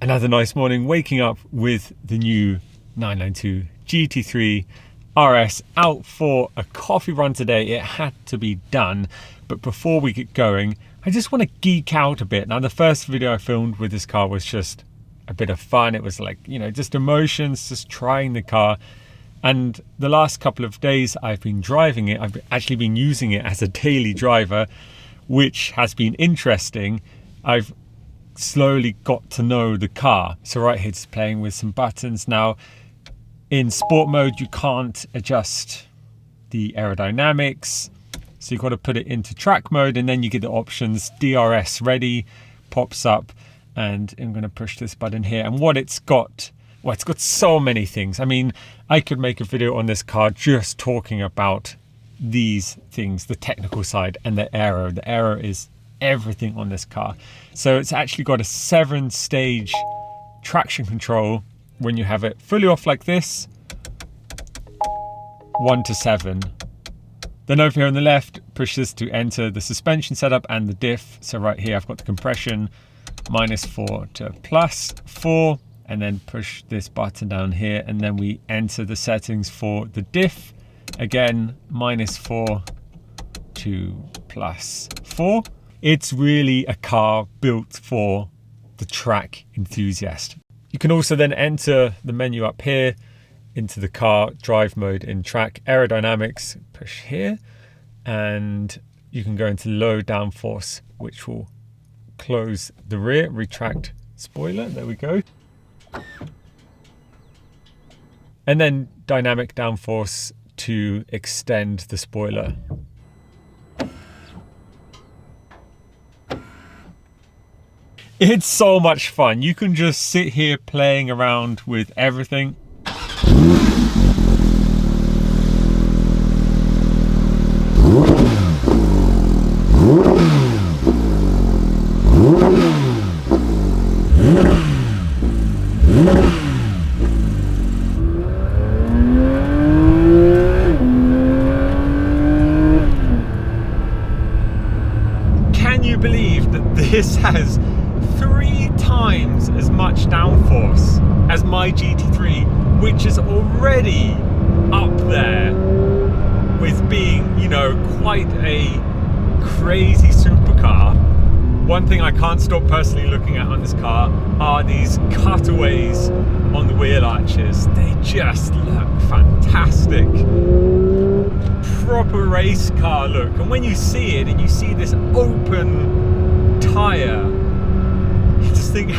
Another nice morning, waking up with the new 992 GT3 RS out for a coffee run today. It had to be done, but before we get going, I just want to geek out a bit. Now, the first video I filmed with this car was just a bit of fun. It was like, you know, just emotions, just trying the car. And the last couple of days I've been driving it. I've actually been using it as a daily driver, which has been interesting. I've slowly got to know the car. So right here it's playing with some buttons. Now in sport mode you can't adjust the aerodynamics, so you've got to put it into track mode, and then you get the options. DRS ready pops up, and I'm going to push this button here, and what it's got, well, it's got so many things. I mean, I could make a video on this car just talking about these things, the technical side and the aero. The aero is everything on this car. So it's actually got a 7-stage traction control when you have it fully off like this, 1 to 7. Then over here on the left, push this to enter the suspension setup and the diff. So right here I've got the compression, -4 to +4, and then push this button down here, and then we enter the settings for the diff. Again, -4 to +4. It's really a car built for the track enthusiast. You can also then enter the menu up here into the car, drive mode in track, aerodynamics, push here, and you can go into low downforce, which will close the rear, retract spoiler, there we go. And then dynamic downforce to extend the spoiler. It's so much fun. You can just sit here playing around with everything. Can you believe that this has 3 times as much downforce as my GT3, which is already up there with being, you know, quite a crazy supercar? One thing I can't stop personally looking at on this car are these cutaways on the wheel arches. They just look fantastic. Proper race car look. And when you see it and you see this open tyre, you just think,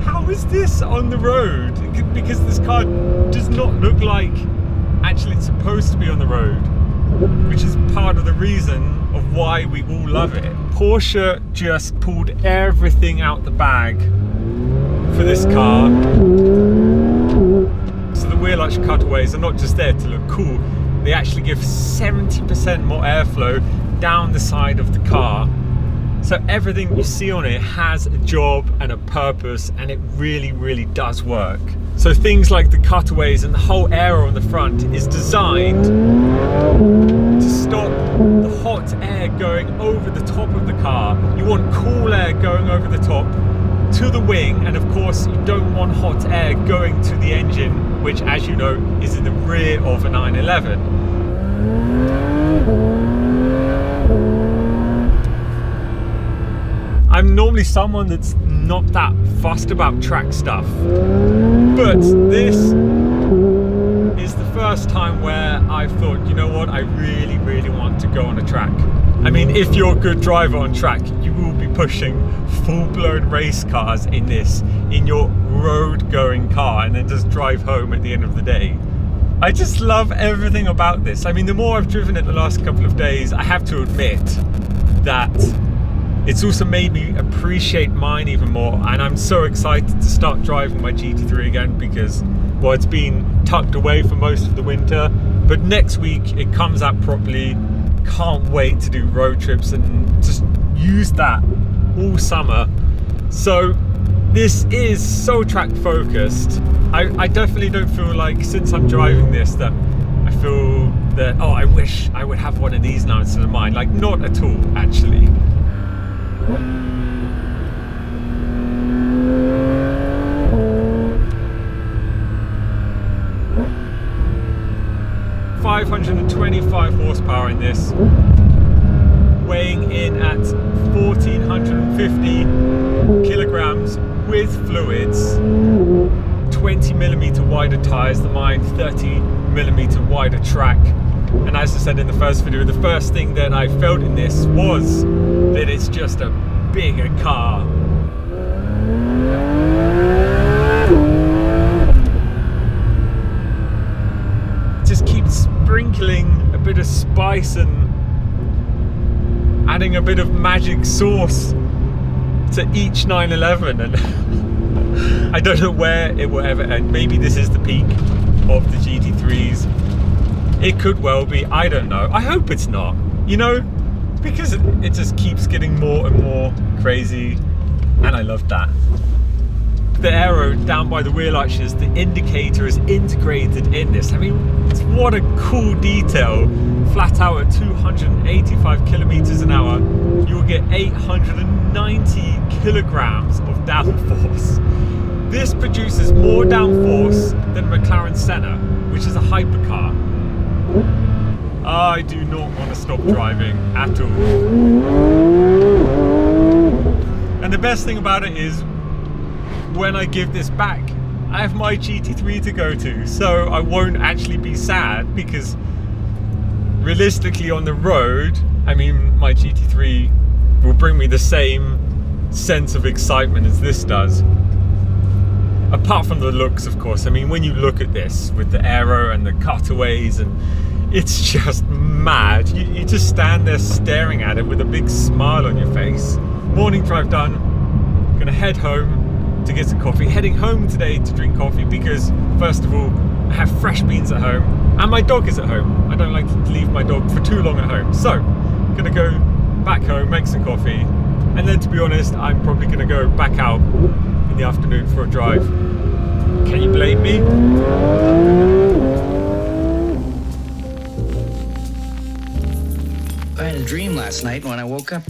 how is this on the road? Because this car does not look like actually it's supposed to be on the road, which is part of the reason of why we all love it. Porsche just pulled everything out the bag for this car. So the wheel arch cutaways are not just there to look cool, they actually give 70% more airflow down the side of the car. So everything you see on it has a job and a purpose, and it really, really does work. So things like the cutaways and the whole aero on the front is designed to stop the hot air going over the top of the car. You want cool air going over the top to the wing, and of course you don't want hot air going to the engine, which, as you know, is in the rear of a 911. I'm normally someone that's not that fussed about track stuff, but this is the first time where I've thought, you know what, I really, really want to go on a track. I mean, if you're a good driver on track, you will be pushing full-blown race cars in this, in your road-going car, and then just drive home at the end of the day. I just love everything about this. I mean, the more I've driven it the last couple of days, I have to admit that it's also made me appreciate mine even more, and I'm so excited to start driving my GT3 again because, well, it's been tucked away for most of the winter, but next week it comes out properly. Can't wait to do road trips and just use that all summer. So this is so track focused. I definitely don't feel like, since I'm driving this, that I feel that, oh, I wish I would have one of these now instead of mine. Like, not at all, actually. 95 horsepower in this, weighing in at 1450 kilograms with fluids, 20mm wider tyres than mine, 30mm wider track. And as I said in the first video, the first thing that I felt in this was that it's just a bigger car. Just keep sprinkling a bit of spice and adding a bit of magic sauce to each 911, and I don't know where it will ever end. Maybe this is the peak of the GT3s. It could well be, I don't know. I hope it's not, you know, because it just keeps getting more and more crazy, and I love that. The aero down by the wheel arches, the indicator is integrated in this. I mean, what a cool detail. Flat out at 285 kilometers an hour, you will get 890 kilograms of downforce. This produces more downforce than McLaren Senna, which is a hypercar. I do not want to stop driving at all. And the best thing about it is, when I give this back, I have my GT3 to go to, so I won't actually be sad, because realistically on the road, I mean, my GT3 will bring me the same sense of excitement as this does. Apart from the looks, of course. I mean, when you look at this with the aero and the cutaways, and it's just mad. You just stand there staring at it with a big smile on your face. Morning drive done. Gonna head home to get some coffee. Heading home today to drink coffee because, first of all, I have fresh beans at home and my dog is at home. I don't like to leave my dog for too long at home. So, gonna go back home, make some coffee, and then, to be honest, I'm probably gonna go back out in the afternoon for a drive. Can you blame me? I had a dream last night when I woke up.